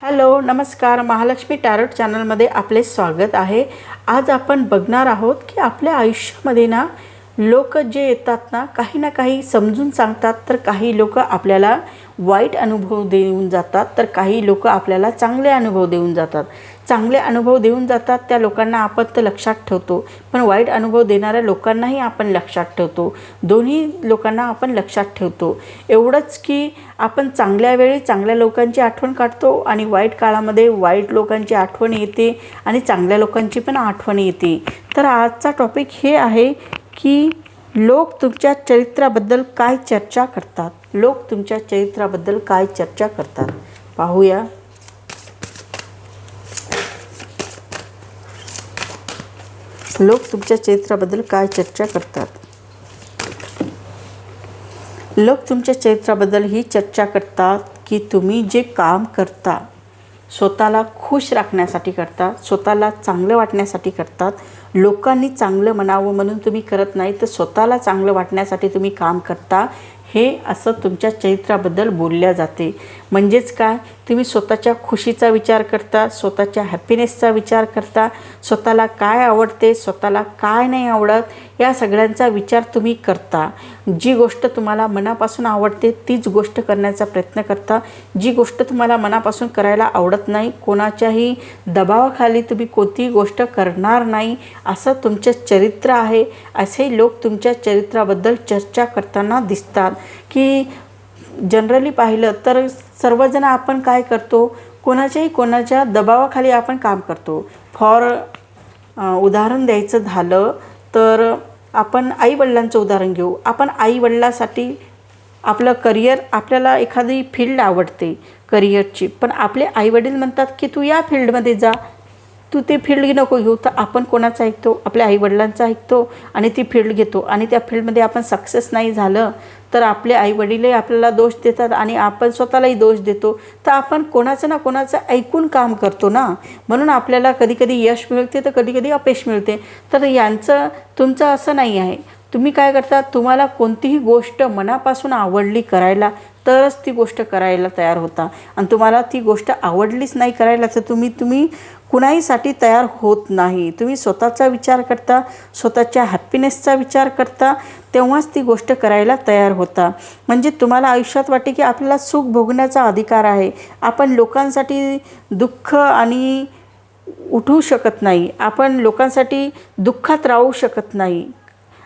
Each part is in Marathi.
हॅलो नमस्कार, महालक्ष्मी टॅरोट चॅनलमध्ये आपले स्वागत आहे। आज आपण बघणार आहोत की आपल्या आयुष्यामध्ये ना लोक जे येतात ना काही समजून सांगतात, तर काही लोक आपल्याला वाईट अनुभव देऊन जातात, तर काही लोक आपल्याला चांगले अनुभव देऊन जातात। चांगले अनुभव देऊन जातात त्या लोकांना आपण तर लक्षात ठेवतो, पण वाईट अनुभव देणाऱ्या लोकांनाही आपण लक्षात ठेवतो। दोन्ही लोकांना आपण लक्षात ठेवतो। एवढंच की आपण चांगल्या वेळी चांगल्या लोकांची आठवण काढतो आणि वाईट काळामध्ये वाईट लोकांची आठवण येते आणि चांगल्या लोकांची पण आठवण येते। तर आजचा टॉपिक हे आहे की लोक तुमच्या चरित्राबद्दल काय चर्चा करतात। लोक तुमच्या चरित्राबद्दल काय चर्चा करतात पाहूया। लोक तुमच्या चरित्राबद्दल काय चर्चा करतात। लोक तुमच्या चरित्राबद्दल ही चर्चा करतात की तुम्ही जे काम करता स्वतःला खुश राखण्यासाठी करता, स्वतःला चांगलं वाटण्यासाठी करतात। लोकांनी चांगलं म्हणावं म्हणून तुम्ही करत नाही, तर स्वतःला चांगलं वाटण्यासाठी तुम्ही काम करता, हे असं तुमच्या चरित्राबद्दल बोलल्या जाते। म्हणजेच काय, तुम्ही स्वतःच्या खुशीचा विचार करता, स्वतःच्या हॅपीनेसचा विचार करता, स्वतःला काय आवडते स्वतःला काय नाही आवडत या सगळ्यांचा विचार तुम्ही करता। जी गोष्ट तुम्हाला मनापासून आवडते तीच गोष्ट करण्याचा प्रयत्न करता। जी गोष्ट तुम्हाला मनापासून करायला आवडत नाही, कोणाच्याही दबावाखाली तुम्ही कोणतीही गोष्ट करणार नाही, असं तुमचं चरित्र आहे। असे लोक तुमच्या चरित्राबद्दल चर्चा करताना दिसतात। की जनरली पाहिलं तर सर्वजण आपण काय करतो, कोणाच्या दबावाखाली आपण काम करतो। उदाहरण द्यायचं झालं तर आपण आईवडिलांचं उदाहरण घेऊ। आपण आईवडिलांसाठी आपलं करिअर, आपल्याला एखादी फील्ड आवडते करिअरची, पण आपले आईवडील म्हणतात की तू या फील्डमध्ये जा, तू ते फील्ड नको घेऊ, तर आपण कोणाचं ऐकतो, आपल्या आईवडिलांचं ऐकतो आणि ती फील्ड घेतो। आणि त्या फील्डमध्ये आपण सक्सेस नाही झालं तर आपले आईवडीलही आपल्याला दोष देतात आणि आपण स्वतःलाही दोष देतो। तर आपण कोणाचं ना कोणाचं ऐकून काम करतो ना, म्हणून आपल्याला कधीकधी यश मिळते तर कधीकधी अपयश मिळते। तर तुमचं असं नाही आहे। तुम्ही काय करता, तुम्हाला कोणतीही गोष्ट मनापासून आवडली करायला तरच ती गोष्ट करायला तयार होता, आणि तुम्हाला ती गोष्ट आवडलीच नाही करायला तर तुम्ही कुणाहीसाठी तयार होत नाही। तुम्ही स्वतःचा विचार करता, स्वतःच्या हॅपीनेसचा विचार करता, तेव्हाच ती गोष्ट करायला तयार होता। म्हणजे तुम्हाला आयुष्यात वाटते की आपल्याला सुख भोगण्याचा अधिकार आहे, आपण लोकांसाठी दुःख आणि उठवू शकत नाही, आपण लोकांसाठी दुःखात राहू शकत नाही।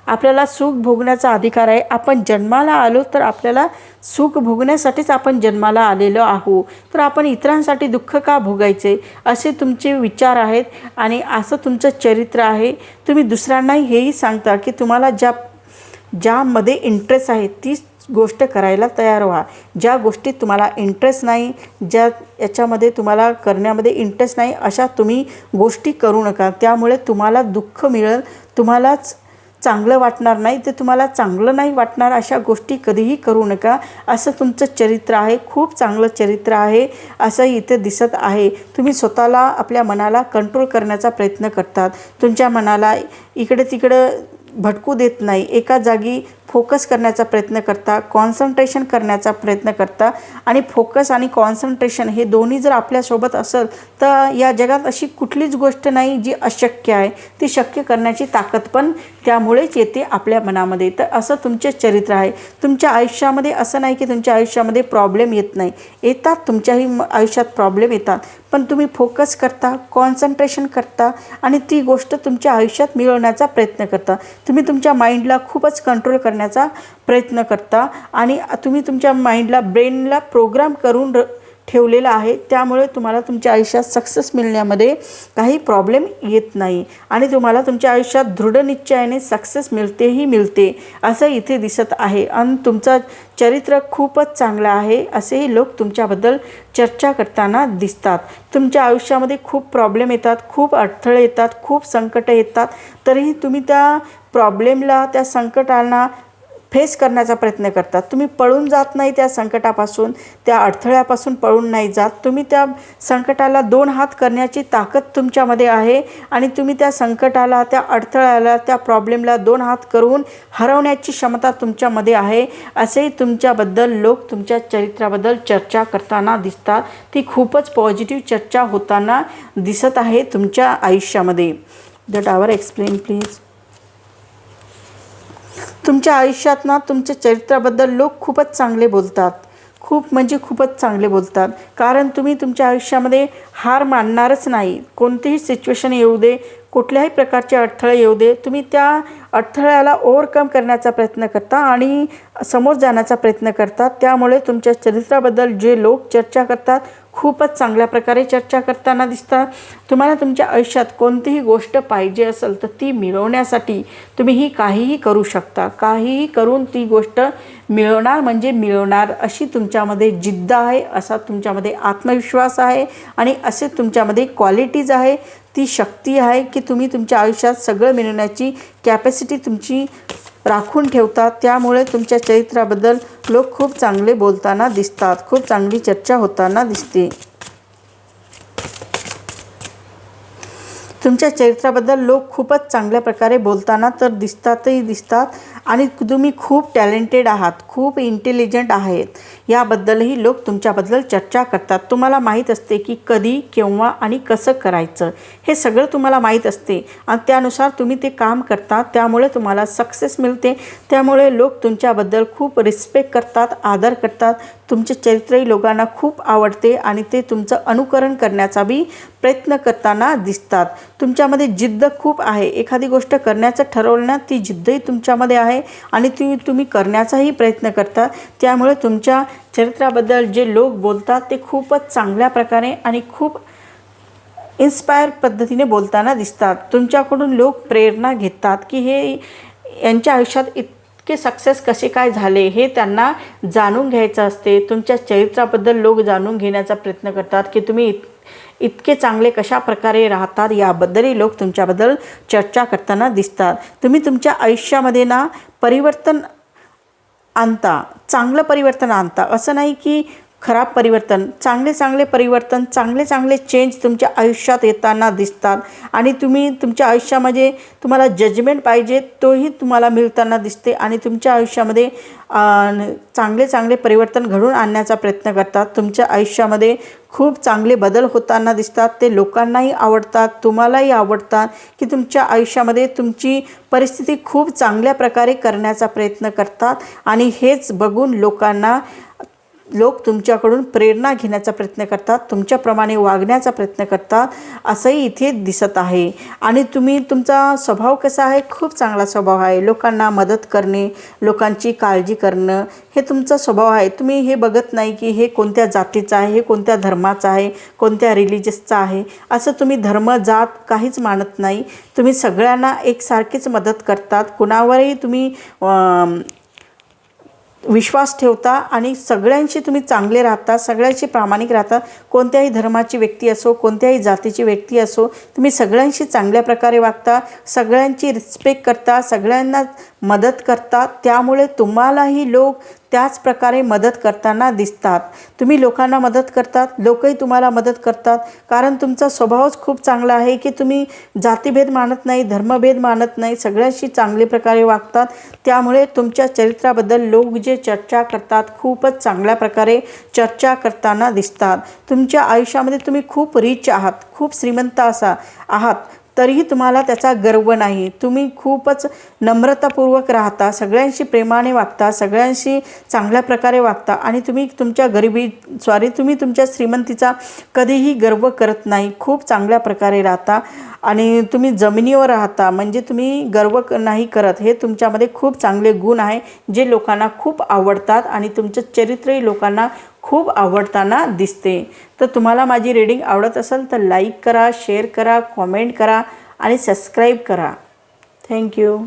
आपल्याला सुख भोगण्याचा अधिकार आहे। आपण जन्माला आलो तर आपल्याला सुख भोगण्यासाठीच आपण जन्माला आलेलो आहोत, तर आपण इतरांसाठी दुःख का भोगायचे, असे तुमचे विचार आहेत आणि असं तुमचं चरित्र आहे। तुम्ही दुसऱ्यांनाही हेही सांगता की तुम्हाला ज्यामध्ये इंटरेस्ट आहे तीच गोष्ट करायला तयार व्हा। ज्या गोष्टीत तुम्हाला इंटरेस्ट नाही, याच्यामध्ये तुम्हाला करण्यामध्ये इंटरेस्ट नाही, अशा तुम्ही गोष्टी करू नका। त्यामुळे तुम्हाला दुःख मिळेल, तुम्हालाच चांगलं वाटणार नाही, ते तुम्हाला चांगलं नाही वाटणार, अशा गोष्टी कधीही करू नका। असं तुमचं चरित्र आहे, खूप चांगलं चरित्र आहे असं इथे दिसत आहे। तुम्ही स्वतःला, आपल्या मनाला कंट्रोल करण्याचा प्रयत्न करतात, तुमच्या मनाला इकडे तिकडं भटकू देत नाही, एका जागी फोकस करण्याचा प्रयत्न करता, कॉन्सन्ट्रेशन करण्याचा प्रयत्न करता। आणि फोकस आणि कॉन्सन्ट्रेशन हे दोन्ही जर आपल्यासोबत असेल तर या जगात अशी कुठलीच गोष्ट नाही जी अशक्य आहे, ती शक्य करण्याची ताकद पण त्यामुळेच येते आपल्या मनामध्ये। तर असं तुमचे चरित्र आहे। तुमच्या आयुष्यामध्ये असं नाही की तुमच्या आयुष्यामध्ये प्रॉब्लेम येत नाही, येतात, तुमच्याही आयुष्यात प्रॉब्लेम येतात, पण तुम्ही फोकस करता, कॉन्सन्ट्रेशन करता आणि ती गोष्ट तुमच्या आयुष्यात मिळवण्याचा प्रयत्न करता। तुम्ही तुमच्या माइंडला खूपच कंट्रोल करण्याचा प्रयत्न करता आणि तुम्ही तुमच्या माइंडला, ब्रेनला प्रोग्राम करून ठेवलेला आहे, त्यामुळे तुम्हाला तुमच्या आयुष्यात सक्सेस मिळण्यामध्ये काही प्रॉब्लेम येत नाही आणि तुम्हाला तुमच्या आयुष्यात दृढनिश्चयाने सक्सेस मिळते असं इथे दिसत आहे। आणि तुमचं चरित्र खूपच चांगलं आहे असेही लोक तुमच्याबद्दल चर्चा करताना दिसतात। तुमच्या आयुष्यामध्ये खूप प्रॉब्लेम येतात, खूप अडथळे येतात, खूप संकट येतात, तरीही तुम्ही त्या प्रॉब्लेमला, त्या संकटांना फेस करण्याचा प्रयत्न करतात. तुम्ही पळून जात नाही त्या संकटापासून, त्या अडथळ्यापासून पळून नाही जात. तुम्ही त्या संकटाला 2 हात करण्याची ताकद तुमच्यामध्ये आहे आणि तुम्ही त्या संकटाला, त्या अडथळ्याला, त्या प्रॉब्लेमला 2 हात करून हरवण्याची क्षमता तुमच्यामध्ये आहे. असेही तुमच्याबद्दल लोक तुमच्या चरित्राबद्दल चर्चा करताना दिसतात. ती खूपच पॉझिटिव्ह चर्चा होताना दिसत आहे तुमच्या आयुष्यामध्ये. The tower explain please. तुमच्या आयुष्यात ना तुमच्या चरित्राबद्दल लोक खूपच चांगले बोलतात, खूप म्हणजे खूपच चांगले बोलतात. कारण तुम्ही तुमच्या आयुष्यामध्ये हार मानणारच नाही. कोणतीही सिच्युएशन येऊ दे, कुठल्याही प्रकारचे अडथळे येऊ दे, तुम्ही त्या अडथळ्याला ओव्हरकम करण्याचा प्रयत्न करता आणि समोर जाण्याचा प्रयत्न करतात. त्यामुळे तुमच्या चरित्राबद्दल जे लोक चर्चा करतात खूपच चांगल्या प्रकारे चर्चा करताना दिसतात. तुम्हाला तुमच्या आयुष्यात कोणतीही गोष्ट पाहिजे असेल तर ती मिळवण्यासाठी तुम्ही काहीही करू शकता. काहीही करून ती गोष्ट मिळवणार म्हणजे मिळवणार अशी तुमच्यामध्ये जिद्द आहे, असा तुमच्यामध्ये आत्मविश्वास आहे आणि असे तुमच्यामध्ये क्वालिटीज आहे, ती शक्ती आहे की तुम्ही तुमच्या आयुष्यात सगळं मिळवण्याची कॅपॅसिटी तुमची राखून ठेवतात. त्यामुळे तुमच्या चरित्राबद्दल लोक खूप चांगले बोलताना दिसतात, खूप चांगली चर्चा होताना दिसते. तुमच्या चरित्राबद्दल लोक खूपच चांगल्या प्रकारे बोलताना तर दिसतात आणि तुम्ही खूप टॅलेंटेड आहात, खूप इंटेलिजंट आहेत याबद्दलही लोक तुमच्याबद्दल चर्चा करतात. तुम्हाला माहीत असते की कधी, केव्हा आणि कसं करायचं हे सगळं तुम्हाला माहीत असते आणि त्यानुसार तुम्ही ते काम करता. त्यामुळे तुम्हाला सक्सेस मिळते. त्यामुळे लोक तुमच्याबद्दल खूप रिस्पेक्ट करतात, आदर करतात. तुमचे चरित्रही लोकांना खूप आवडते आणि ते तुमचं अनुकरण करण्याचा बी प्रयत्न करताना दिसतात. तुमच्यामध्ये जिद्द खूप आहे. एखादी गोष्ट करण्याचं ठरवण्यात ती जिद्दही तुमच्यामध्ये आहे आणि तुम्ही करण्याचाही प्रयत्न करता. त्यामुळे तुमच्या चरित्राबद्दल जे लोक बोलतात ते खूपच चांगल्या प्रकारे आणि खूप इन्स्पायर पद्धतीने बोलताना दिसतात. तुमच्याकडून लोक प्रेरणा घेतात की हे यांच्या आयुष्यात इतके सक्सेस कसे काय झाले हे त्यांना जाणून घ्यायचं असते. तुमच्या चरित्राबद्दल लोक जाणून घेण्याचा प्रयत्न करतात की तुम्ही इतके चांगले कशा प्रकारे राहतात याबद्दलही लोक तुमच्याबद्दल चर्चा करताना दिसतात. तुम्ही तुमच्या आयुष्यामध्ये ना परिवर्तन आणता, चांगलं परिवर्तन आणता. असं नाही की खराब परिवर्तन, चांगले परिवर्तन, चांगले चेंज तुमच्या आयुष्यात येताना दिसतात आणि तुम्ही तुमच्या आयुष्यामध्ये तुम्हाला जजमेंट पाहिजे तोही तुम्हाला मिळताना दिसते आणि तुमच्या आयुष्यामध्ये चांगले परिवर्तन घडवून आणण्याचा प्रयत्न करतात. तुमच्या आयुष्यामध्ये खूप चांगले बदल होताना दिसतात. ते लोकांनाही आवडतात, तुम्हालाही आवडतात की तुमच्या आयुष्यामध्ये तुमची परिस्थिती खूप चांगल्या प्रकारे करण्याचा प्रयत्न करतात आणि हेच बघून लोक तुमच्याकडून प्रेरणा घेण्याचा प्रयत्न करतात, तुमच्याप्रमाणे वागण्याचा प्रयत्न करतात असंही इथे दिसत आहे. आणि तुमचा स्वभाव कसा आहे? खूप चांगला स्वभाव आहे. लोकांना मदत करणे, लोकांची काळजी करणं हे तुमचा स्वभाव आहे. तुम्ही हे बघत नाही की हे कोणत्या जातीचं आहे, हे कोणत्या धर्माचं आहे, कोणत्या रिलिजियसचं आहे. असं तुम्ही धर्म, जात काहीच मानत नाही. तुम्ही सगळ्यांना एकसारखीच मदत करतात. कुणावरही तुम्ही विश्वास ठेवता आणि सगळ्यांशी तुम्ही चांगले राहता, सगळ्यांशी प्रामाणिक राहता. कोणत्याही धर्माची व्यक्ती असो, कोणत्याही जातीची व्यक्ती असो, तुम्ही सगळ्यांशी चांगल्या प्रकारे वागता, सगळ्यांची रिस्पेक्ट करता, सगळ्यांना मदत करता. त्यामुळे तुम्हालाही लोक त्याच प्रकारे मदत करताना दिसतात. तुम्ही लोकांना मदत करतात, लोकही तुम्हाला मदत करतात. कारण तुमचा स्वभावच खूप चांगला आहे की तुम्ही जातीभेद मानत नाही, धर्मभेद मानत नाही, सगळ्यांशी चांगले प्रकारे वागतात. त्यामुळे तुमच्या चरित्राबद्दल लोक जे चर्चा करतात खूपच चांगल्या प्रकारे चर्चा करताना दिसतात. तुमच्या आयुष्यामध्ये तुम्ही खूप रिच आहात, खूप श्रीमंत आहात, तरीही तुम्हाला त्याचा गर्व नाही. तुम्ही खूपच नम्रतापूर्वक राहता, सगळ्यांशी प्रेमाने वागता, सगळ्यांशी चांगल्या प्रकारे वागता आणि तुम्ही तुमच्या श्रीमंतीचा कधीही गर्व करत नाही. खूप चांगल्या प्रकारे राहता आणि तुम्ही जमिनीवर राहता, म्हणजे तुम्ही गर्व नाही करत. हे तुमच्यामध्ये खूप चांगले गुण आहे जे लोकांना खूप आवडतात आणि तुमचं चरित्रही लोकांना खूप आवडताना दिसते. तर तुम्हाला माझी रीडिंग आवडत असेल तर लाईक करा, शेअर करा, कॉमेंट करा आणि सबस्क्राईब करा. थँक्यू.